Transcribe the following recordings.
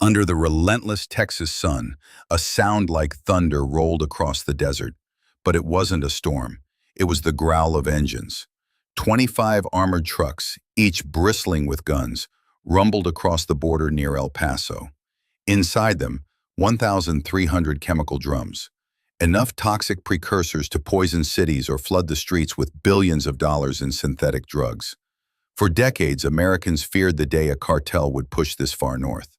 Under the relentless Texas sun, a sound like thunder rolled across the desert. But it wasn't a storm. It was the growl of engines. 25 armored trucks, each bristling with guns, rumbled across the border near El Paso. Inside them, 1,300 chemical drums. Enough toxic precursors to poison cities or flood the streets with billions of dollars in synthetic drugs. For decades, Americans feared the day a cartel would push this far north.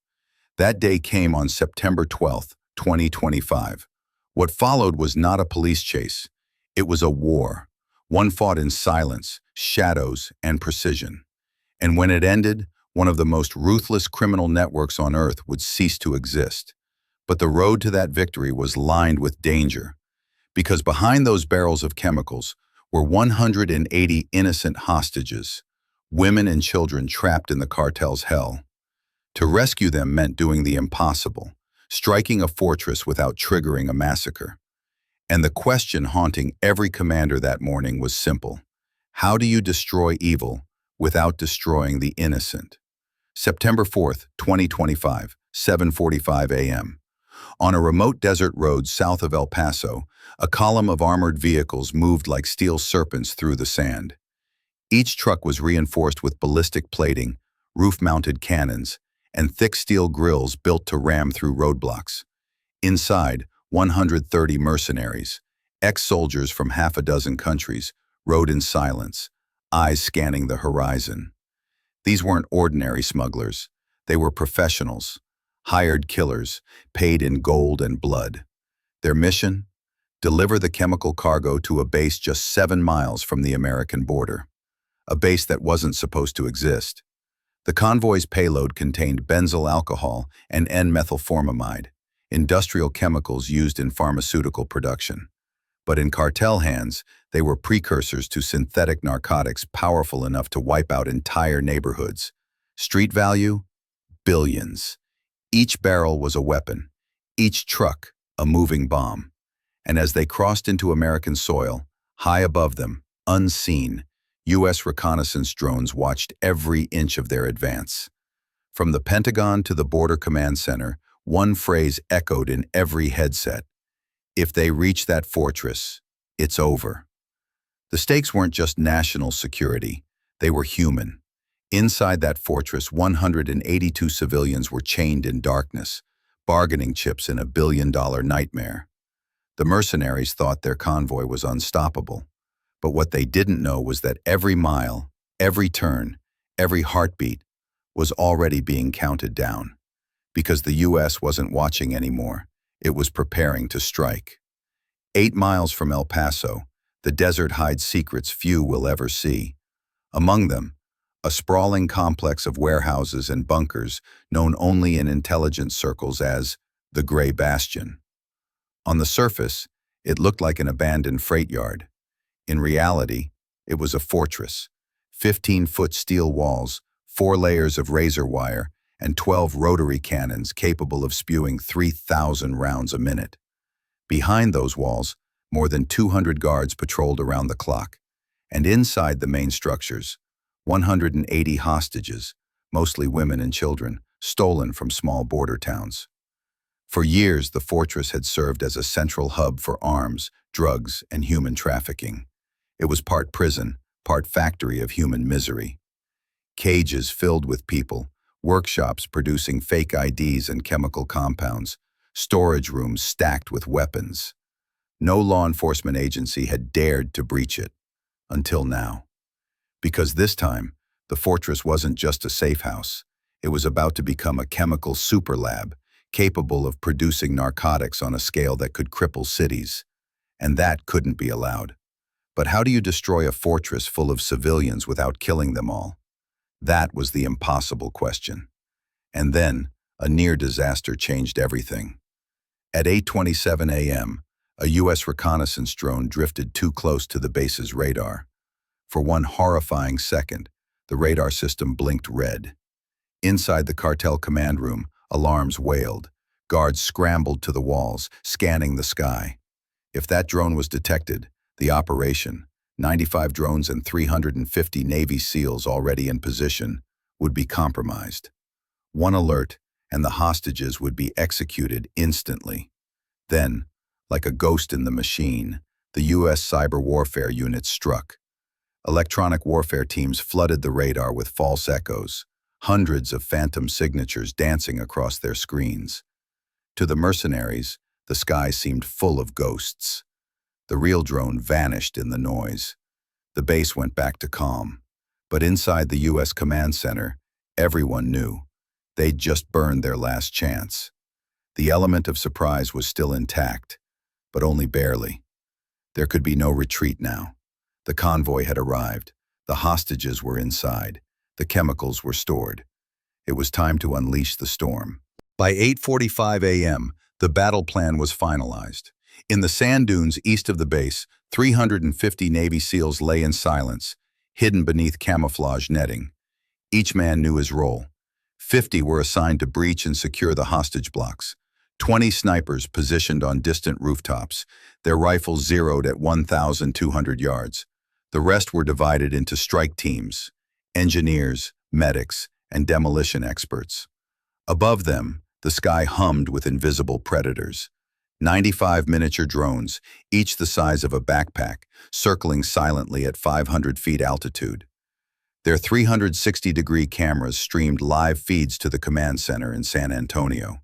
That day came on September 12, 2025. What followed was not a police chase. It was a war, one fought in silence, shadows, and precision. And when it ended, one of the most ruthless criminal networks on earth would cease to exist. But the road to that victory was lined with danger, because behind those barrels of chemicals were 180 innocent hostages, women and children trapped in the cartel's hell. To rescue them meant doing the impossible, striking a fortress without triggering a massacre. And the question haunting every commander that morning was simple. How do you destroy evil without destroying the innocent? September 4th, 2025, 7:45 a.m. On a remote desert road south of El Paso, a column of armored vehicles moved like steel serpents through the sand. Each truck was reinforced with ballistic plating, roof-mounted cannons, and thick steel grills built to ram through roadblocks. Inside, 130 mercenaries, ex-soldiers from half a dozen countries, rode in silence, eyes scanning the horizon. These weren't ordinary smugglers. They were professionals, hired killers, paid in gold and blood. Their mission? Deliver the chemical cargo to a base just 7 miles from the American border. A base that wasn't supposed to exist. The convoy's payload contained benzyl alcohol and N-methylformamide, industrial chemicals used in pharmaceutical production. But in cartel hands, they were precursors to synthetic narcotics powerful enough to wipe out entire neighborhoods. Street value? Billions. Each barrel was a weapon, each truck a moving bomb. And as they crossed into American soil, high above them, unseen, U.S. reconnaissance drones watched every inch of their advance. From the Pentagon to the Border Command Center, one phrase echoed in every headset. If they reach that fortress, it's over. The stakes weren't just national security, they were human. Inside that fortress, 182 civilians were chained in darkness, bargaining chips in a billion-dollar nightmare. The mercenaries thought their convoy was unstoppable. But what they didn't know was that every mile, every turn, every heartbeat was already being counted down. Because the U.S. wasn't watching anymore, it was preparing to strike. 8 miles from El Paso, the desert hides secrets few will ever see. Among them, a sprawling complex of warehouses and bunkers known only in intelligence circles as the Gray Bastion. On the surface, it looked like an abandoned freight yard. In reality, it was a fortress, 15-foot steel walls, 4 layers of razor wire, and 12 rotary cannons capable of spewing 3,000 rounds a minute. Behind those walls, more than 200 guards patrolled around the clock. And inside the main structures, 180 hostages, mostly women and children, stolen from small border towns. For years, the fortress had served as a central hub for arms, drugs, and human trafficking. It was part prison, part factory of human misery. Cages filled with people, workshops producing fake IDs and chemical compounds, storage rooms stacked with weapons. No law enforcement agency had dared to breach it, until now. Because this time, the fortress wasn't just a safe house. It was about to become a chemical super lab, capable of producing narcotics on a scale that could cripple cities. And that couldn't be allowed. But how do you destroy a fortress full of civilians without killing them all? That was the impossible question. And then, a near disaster changed everything. At 8:27 a.m., a U.S. reconnaissance drone drifted too close to the base's radar. For one horrifying second, the radar system blinked red. Inside the cartel command room, alarms wailed. Guards scrambled to the walls, scanning the sky. If that drone was detected, the operation, 95 drones and 350 Navy SEALs already in position, would be compromised. One alert, and the hostages would be executed instantly. Then, like a ghost in the machine, the U.S. cyber warfare units struck. Electronic warfare teams flooded the radar with false echoes, hundreds of phantom signatures dancing across their screens. To the mercenaries, the sky seemed full of ghosts. The real drone vanished in the noise. The base went back to calm. But inside the U.S. command center, everyone knew. They'd just burned their last chance. The element of surprise was still intact, but only barely. There could be no retreat now. The convoy had arrived. The hostages were inside. The chemicals were stored. It was time to unleash the storm. By 8:45 a.m., the battle plan was finalized. In the sand dunes east of the base, 350 Navy SEALs lay in silence, hidden beneath camouflage netting. Each man knew his role. 50 were assigned to breach and secure the hostage blocks. 20 snipers positioned on distant rooftops, their rifles zeroed at 1,200 yards. The rest were divided into strike teams, engineers, medics, and demolition experts. Above them, the sky hummed with invisible predators. 95 miniature drones, each the size of a backpack, circling silently at 500 feet altitude. Their 360-degree cameras streamed live feeds to the command center in San Antonio.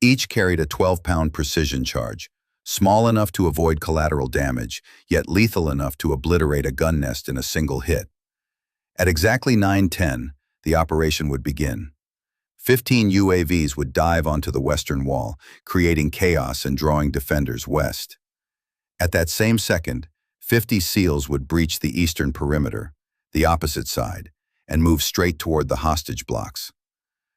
Each carried a 12-pound precision charge, small enough to avoid collateral damage, yet lethal enough to obliterate a gun nest in a single hit. At exactly 9:10, the operation would begin. 15 UAVs would dive onto the western wall, creating chaos and drawing defenders west. At that same second, 50 SEALs would breach the eastern perimeter, the opposite side, and move straight toward the hostage blocks.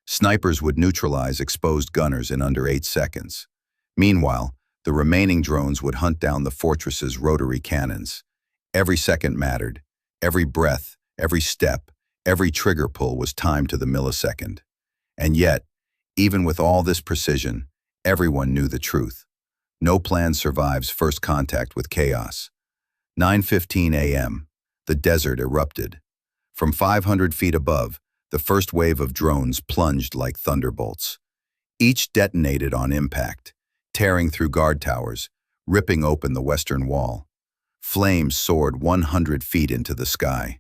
Snipers would neutralize exposed gunners in under 8 seconds. Meanwhile, the remaining drones would hunt down the fortress's rotary cannons. Every second mattered. Every breath, every step, every trigger pull was timed to the millisecond. And yet, even with all this precision, everyone knew the truth. No plan survives first contact with chaos. 9:15 a.m., the desert erupted. From 500 feet above, the first wave of drones plunged like thunderbolts. Each detonated on impact, tearing through guard towers, ripping open the western wall. Flames soared 100 feet into the sky.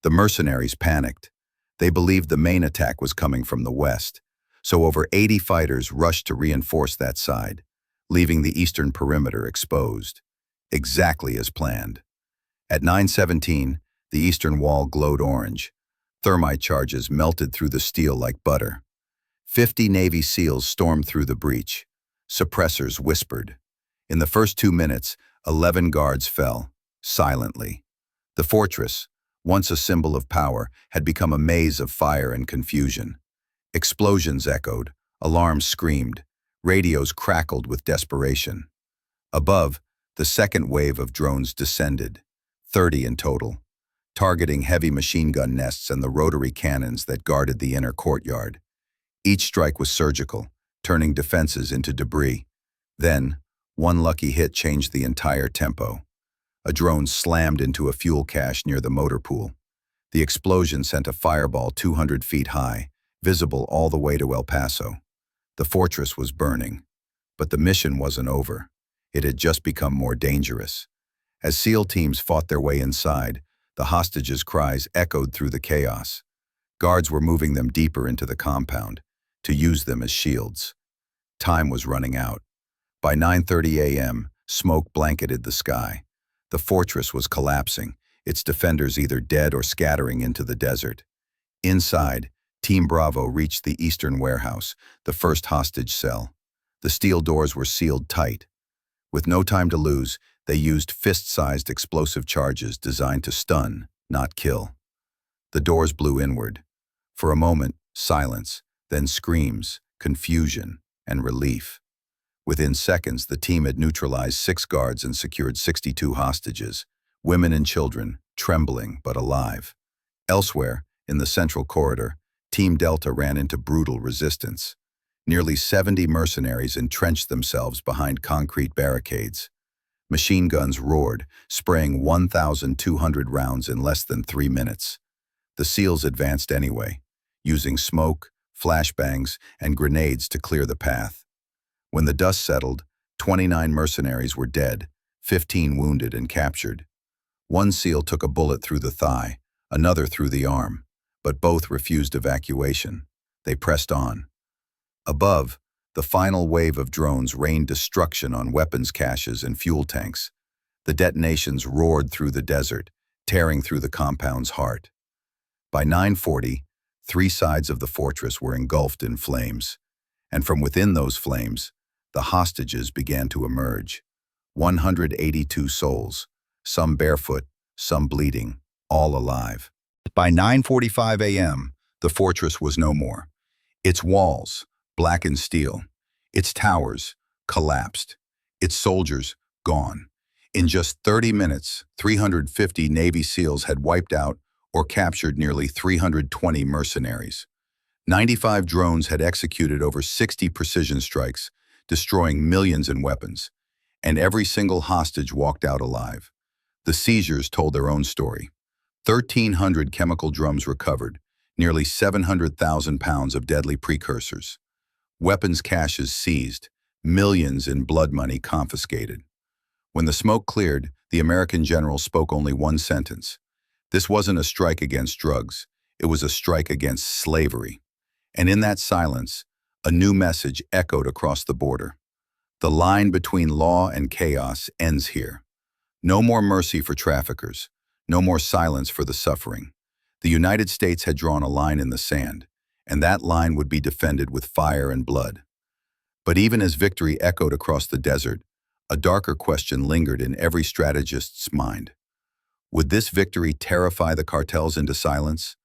The mercenaries panicked. They believed the main attack was coming from the west, so over 80 fighters rushed to reinforce that side, leaving the eastern perimeter exposed. Exactly as planned. At 9:17, the eastern wall glowed orange. Thermite charges melted through the steel like butter. 50 Navy SEALs stormed through the breach. Suppressors whispered. In the first 2 minutes, 11 guards fell, silently. The fortress, once a symbol of power, had become a maze of fire and confusion. Explosions echoed, alarms screamed, radios crackled with desperation. Above, the second wave of drones descended, 30 in total, targeting heavy machine gun nests and the rotary cannons that guarded the inner courtyard. Each strike was surgical, turning defenses into debris. Then, one lucky hit changed the entire tempo. A drone slammed into a fuel cache near the motor pool. The explosion sent a fireball 200 feet high, visible all the way to El Paso. The fortress was burning. But the mission wasn't over. It had just become more dangerous. As SEAL teams fought their way inside, the hostages' cries echoed through the chaos. Guards were moving them deeper into the compound, to use them as shields. Time was running out. By 9:30 a.m., smoke blanketed the sky. The fortress was collapsing, its defenders either dead or scattering into the desert. Inside, Team Bravo reached the eastern warehouse, the first hostage cell. The steel doors were sealed tight. With no time to lose, they used fist-sized explosive charges designed to stun, not kill. The doors blew inward. For a moment, silence, then screams, confusion, and relief. Within seconds, the team had neutralized 6 guards and secured 62 hostages, women and children, trembling but alive. Elsewhere, in the central corridor, Team Delta ran into brutal resistance. Nearly 70 mercenaries entrenched themselves behind concrete barricades. Machine guns roared, spraying 1,200 rounds in less than 3 minutes. The SEALs advanced anyway, using smoke, flashbangs, and grenades to clear the path. When the dust settled, 29 mercenaries were dead, 15 wounded and captured. One SEAL took a bullet through the thigh, another through the arm, but both refused evacuation. They pressed on. Above, the final wave of drones rained destruction on weapons caches and fuel tanks. The detonations roared through the desert, tearing through the compound's heart. By 9:40, three sides of the fortress were engulfed in flames, and from within those flames, the hostages began to emerge. 182 souls, some barefoot, some bleeding, all alive. By 9:45 a.m., the fortress was no more. Its walls, blackened steel, its towers, collapsed, its soldiers, gone. In just 30 minutes, 350 Navy SEALs had wiped out or captured nearly 320 mercenaries. 95 drones had executed over 60 precision strikes, destroying millions in weapons, and every single hostage walked out alive. The seizures told their own story. 1,300 chemical drums recovered, nearly 700,000 pounds of deadly precursors. Weapons caches seized, millions in blood money confiscated. When the smoke cleared, the American general spoke only one sentence. This wasn't a strike against drugs, it was a strike against slavery. And in that silence, a new message echoed across the border. The line between law and chaos ends here. No more mercy for traffickers, no more silence for the suffering. The United States had drawn a line in the sand, and that line would be defended with fire and blood. But even as victory echoed across the desert, a darker question lingered in every strategist's mind. Would this victory terrify the cartels into silence,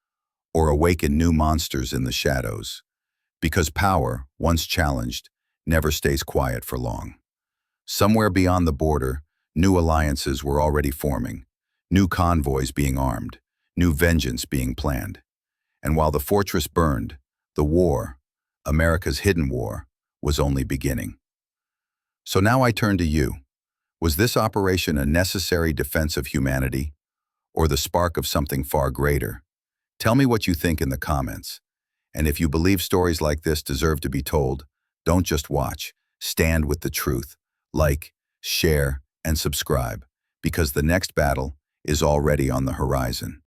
or awaken new monsters in the shadows? Because power, once challenged, never stays quiet for long. Somewhere beyond the border, new alliances were already forming, new convoys being armed, new vengeance being planned. And while the fortress burned, the war, America's hidden war, was only beginning. So now I turn to you. Was this operation a necessary defense of humanity, or the spark of something far greater? Tell me what you think in the comments. And if you believe stories like this deserve to be told, don't just watch, stand with the truth. Like, share, and subscribe, because the next battle is already on the horizon.